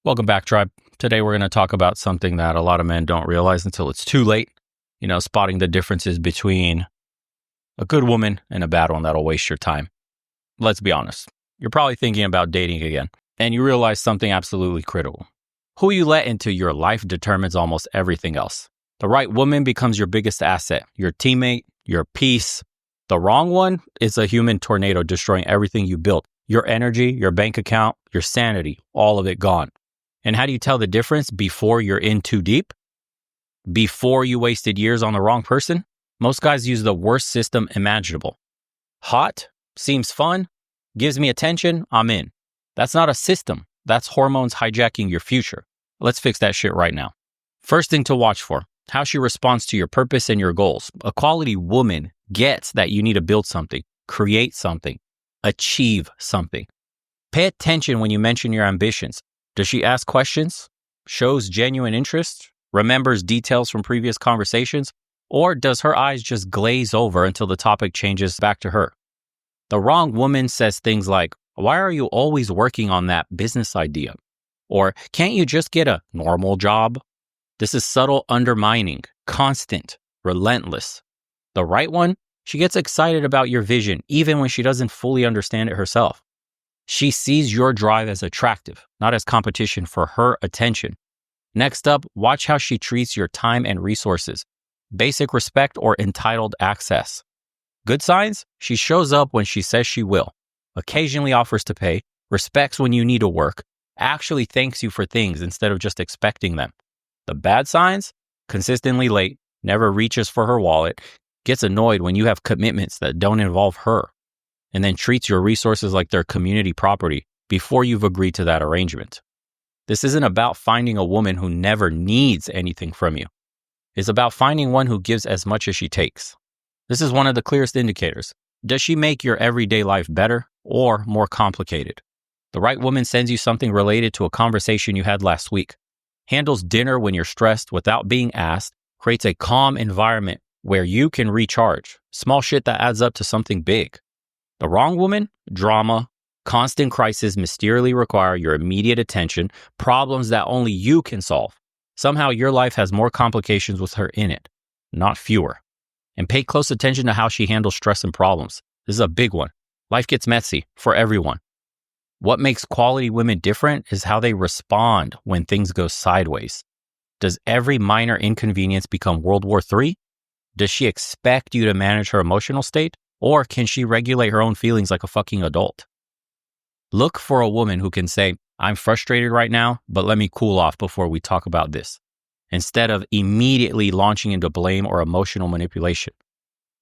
Welcome back, tribe. Today we're going to talk about something that a lot of men don't realize until it's too late. Spotting the differences between a good woman and a bad one that'll waste your time. Let's be honest. You're probably thinking about dating again, and you realize something absolutely critical. Who you let into your life determines almost everything else. The right woman becomes your biggest asset, your teammate, your peace. The wrong one is a human tornado destroying everything you built. Your energy, your bank account, your sanity, all of it gone. And how do you tell the difference before you're in too deep? Before you wasted years on the wrong person? Most guys use the worst system imaginable. Hot, seems fun, gives me attention, I'm in. That's not a system. That's hormones hijacking your future. Let's fix that shit right now. First thing to watch for, how she responds to your purpose and your goals. A quality woman gets that you need to build something, create something, achieve something. Pay attention when you mention your ambitions. Does she ask questions, shows genuine interest, remembers details from previous conversations, or does her eyes just glaze over until the topic changes back to her? The wrong woman says things like, "Why are you always working on that business idea?" Or, "Can't you just get a normal job?" This is subtle undermining, constant, relentless. The right one, she gets excited about your vision even when she doesn't fully understand it herself. She sees your drive as attractive, not as competition for her attention. Next up, watch how she treats your time and resources. Basic respect or entitled access. Good signs? She shows up when she says she will, occasionally offers to pay, respects when you need to work, actually thanks you for things instead of just expecting them. The bad signs? Consistently late, never reaches for her wallet, gets annoyed when you have commitments that don't involve her, and then treats your resources like they're community property before you've agreed to that arrangement. This isn't about finding a woman who never needs anything from you. It's about finding one who gives as much as she takes. This is one of the clearest indicators. Does she make your everyday life better or more complicated? The right woman sends you something related to a conversation you had last week, handles dinner when you're stressed without being asked, creates a calm environment where you can recharge, small shit that adds up to something big. The wrong woman, drama, constant crises mysteriously require your immediate attention, problems that only you can solve. Somehow your life has more complications with her in it, not fewer. And pay close attention to how she handles stress and problems. This is a big one. Life gets messy for everyone. What makes quality women different is how they respond when things go sideways. Does every minor inconvenience become World War III? Does she expect you to manage her emotional state? Or can she regulate her own feelings like a fucking adult? Look for a woman who can say, "I'm frustrated right now, but let me cool off before we talk about this," instead of immediately launching into blame or emotional manipulation.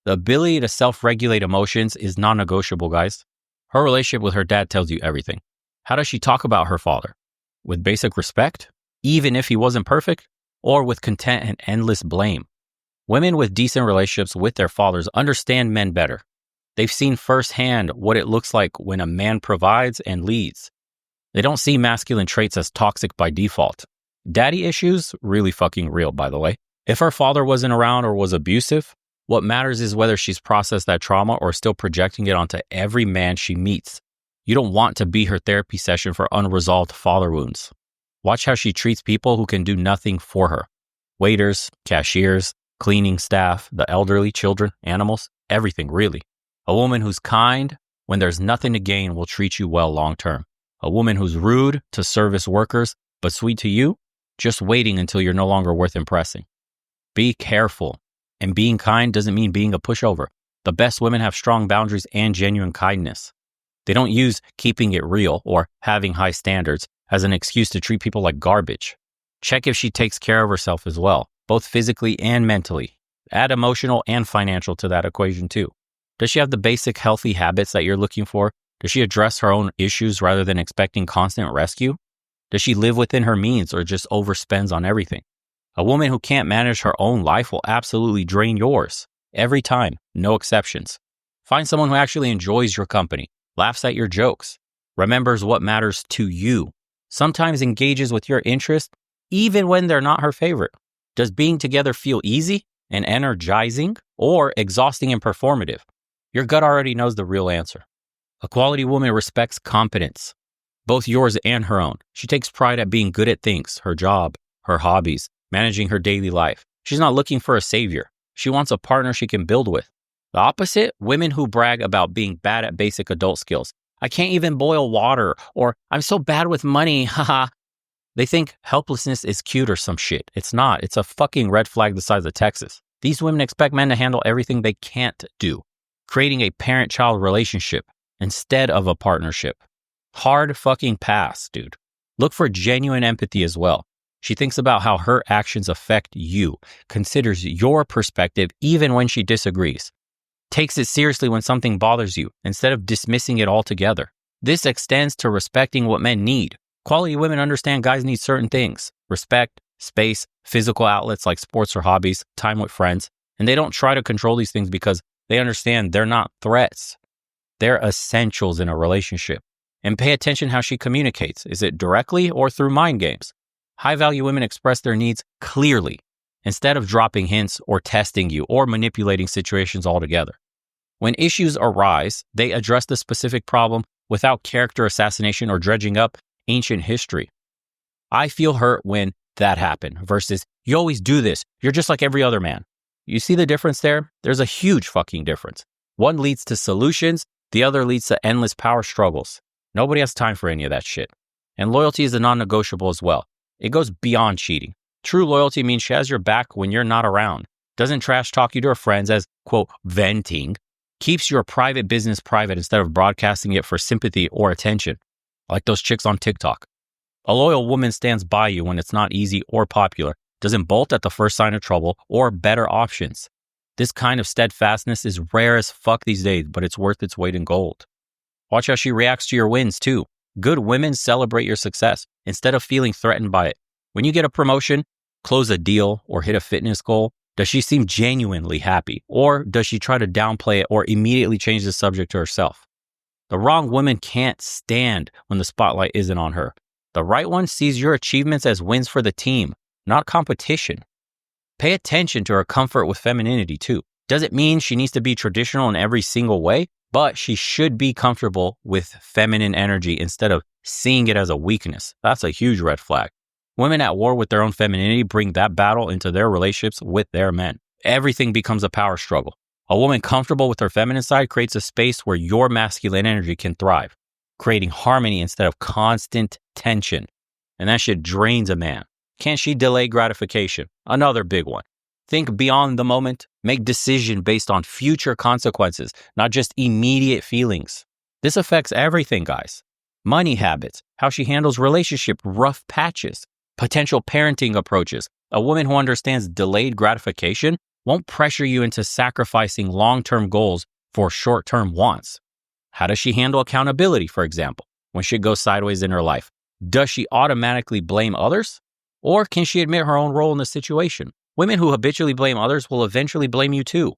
The ability to self-regulate emotions is non-negotiable, guys. Her relationship with her dad tells you everything. How does she talk about her father? With basic respect, even if he wasn't perfect, or with contempt and endless blame? Women with decent relationships with their fathers understand men better. They've seen firsthand what it looks like when a man provides and leads. They don't see masculine traits as toxic by default. Daddy issues, really fucking real, by the way. If her father wasn't around or was abusive, what matters is whether she's processed that trauma or still projecting it onto every man she meets. You don't want to be her therapy session for unresolved father wounds. Watch how she treats people who can do nothing for her. Waiters, cashiers, cleaning staff, the elderly, children, animals, everything really. A woman who's kind when there's nothing to gain will treat you well long term. A woman who's rude to service workers but sweet to you, just waiting until you're no longer worth impressing. Be careful. And being kind doesn't mean being a pushover. The best women have strong boundaries and genuine kindness. They don't use keeping it real or having high standards as an excuse to treat people like garbage. Check if she takes care of herself as well, both physically and mentally. Add emotional and financial to that equation too. Does she have the basic healthy habits that you're looking for? Does she address her own issues rather than expecting constant rescue? Does she live within her means or just overspends on everything? A woman who can't manage her own life will absolutely drain yours. Every time, no exceptions. Find someone who actually enjoys your company, laughs at your jokes, remembers what matters to you, sometimes engages with your interest, even when they're not her favorite. Does being together feel easy and energizing or exhausting and performative? Your gut already knows the real answer. A quality woman respects competence. both yours and her own. She takes pride at being good at things, her job, her hobbies, managing her daily life. She's not looking for a savior. She wants a partner she can build with. The opposite, women who brag about being bad at basic adult skills. I can't even boil water, or I'm so bad with money, haha. They think helplessness is cute or some shit. It's not. It's a fucking red flag the size of Texas. These women expect men to handle everything they can't do, creating a parent-child relationship instead of a partnership. Hard fucking pass, dude. Look for genuine empathy as well. She thinks about how her actions affect you, considers your perspective even when she disagrees, takes it seriously when something bothers you instead of dismissing it altogether. This extends to respecting what men need. Quality women understand guys need certain things: respect, space, physical outlets like sports or hobbies, time with friends, and they don't try to control these things because they understand they're not threats. They're essentials in a relationship. And pay attention how she communicates. Is it directly or through mind games? High-value women express their needs clearly instead of dropping hints or testing you or manipulating situations altogether. When issues arise, they address the specific problem without character assassination or dredging up ancient history. I feel hurt when that happened versus you always do this. You're just like every other man. You see the difference there? There's a huge fucking difference. One leads to solutions. The other leads to endless power struggles. Nobody has time for any of that shit. And loyalty is a non-negotiable as well. It goes beyond cheating. True loyalty means she has your back when you're not around, doesn't trash talk you to her friends as, quote, venting, keeps your private business private instead of broadcasting it for sympathy or attention, like those chicks on TikTok. A loyal woman stands by you when it's not easy or popular, doesn't bolt at the first sign of trouble or better options. This kind of steadfastness is rare as fuck these days, but it's worth its weight in gold. Watch how she reacts to your wins too. Good women celebrate your success instead of feeling threatened by it. When you get a promotion, close a deal, or hit a fitness goal, does she seem genuinely happy? Or does she try to downplay it or immediately change the subject to herself? The wrong woman can't stand when the spotlight isn't on her. The right one sees your achievements as wins for the team, not competition. Pay attention to her comfort with femininity too. Doesn't mean she needs to be traditional in every single way, but she should be comfortable with feminine energy instead of seeing it as a weakness. That's a huge red flag. Women at war with their own femininity bring that battle into their relationships with their men. Everything becomes a power struggle. A woman comfortable with her feminine side creates a space where your masculine energy can thrive, creating harmony instead of constant tension. And that shit drains a man. Can't she delay gratification? Another big one. Think beyond the moment. Make decisions based on future consequences, not just immediate feelings. This affects everything, guys. Money habits, how she handles relationship rough patches, potential parenting approaches. A woman who understands delayed gratification won't pressure you into sacrificing long-term goals for short-term wants. How does she handle accountability, for example, when shit goes sideways in her life? Does she automatically blame others? Or can she admit her own role in the situation? Women who habitually blame others will eventually blame you too.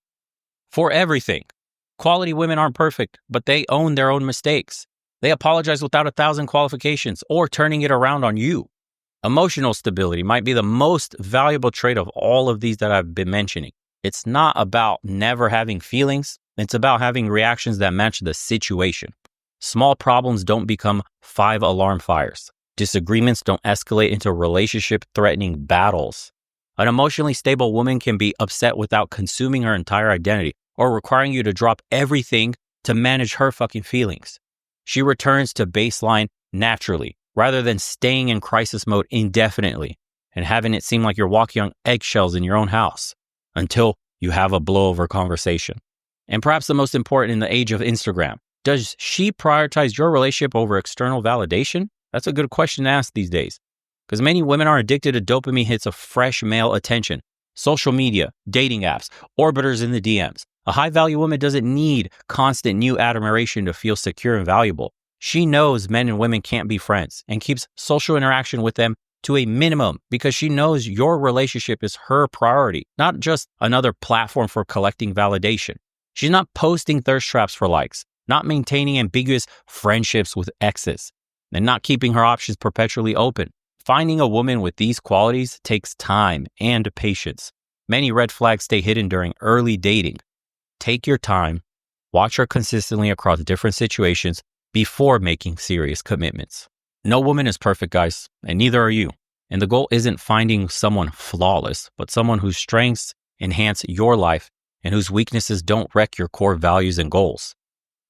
For everything. Quality women aren't perfect, but they own their own mistakes. They apologize without 1,000 qualifications or turning it around on you. Emotional stability might be the most valuable trait of all of these that I've been mentioning. It's not about never having feelings. It's about having reactions that match the situation. Small problems don't become 5 alarm fires. Disagreements don't escalate into relationship-threatening battles. An emotionally stable woman can be upset without consuming her entire identity or requiring you to drop everything to manage her fucking feelings. She returns to baseline naturally rather than staying in crisis mode indefinitely and having it seem like you're walking on eggshells in your own house until you have a blowover conversation. And perhaps the most important in the age of Instagram, does she prioritize your relationship over external validation? That's a good question to ask these days. Because many women are addicted to dopamine hits of fresh male attention, social media, dating apps, orbiters in the DMs. A high-value woman doesn't need constant new admiration to feel secure and valuable. She knows men and women can't be friends and keeps social interaction with them to a minimum because she knows your relationship is her priority, not just another platform for collecting validation. She's not posting thirst traps for likes, not maintaining ambiguous friendships with exes, and not keeping her options perpetually open. Finding a woman with these qualities takes time and patience. Many red flags stay hidden during early dating. Take your time, watch her consistently across different situations before making serious commitments. No woman is perfect, guys, and neither are you. And the goal isn't finding someone flawless, but someone whose strengths enhance your life and whose weaknesses don't wreck your core values and goals.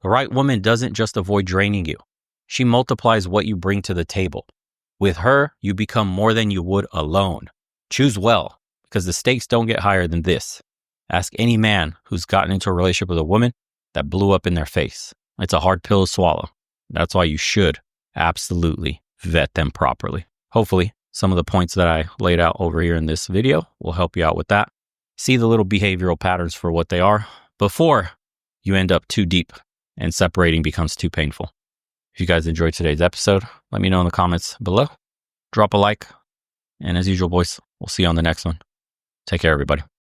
The right woman doesn't just avoid draining you. She multiplies what you bring to the table. With her, you become more than you would alone. Choose well, because the stakes don't get higher than this. Ask any man who's gotten into a relationship with a woman that blew up in their face. It's a hard pill to swallow. That's why you should absolutely vet them properly. Hopefully, some of the points that I laid out over here in this video will help you out with that. See the little behavioral patterns for what they are before you end up too deep and separating becomes too painful. If you guys enjoyed today's episode, let me know in the comments below. Drop a like. And as usual, boys, we'll see you on the next one. Take care, everybody.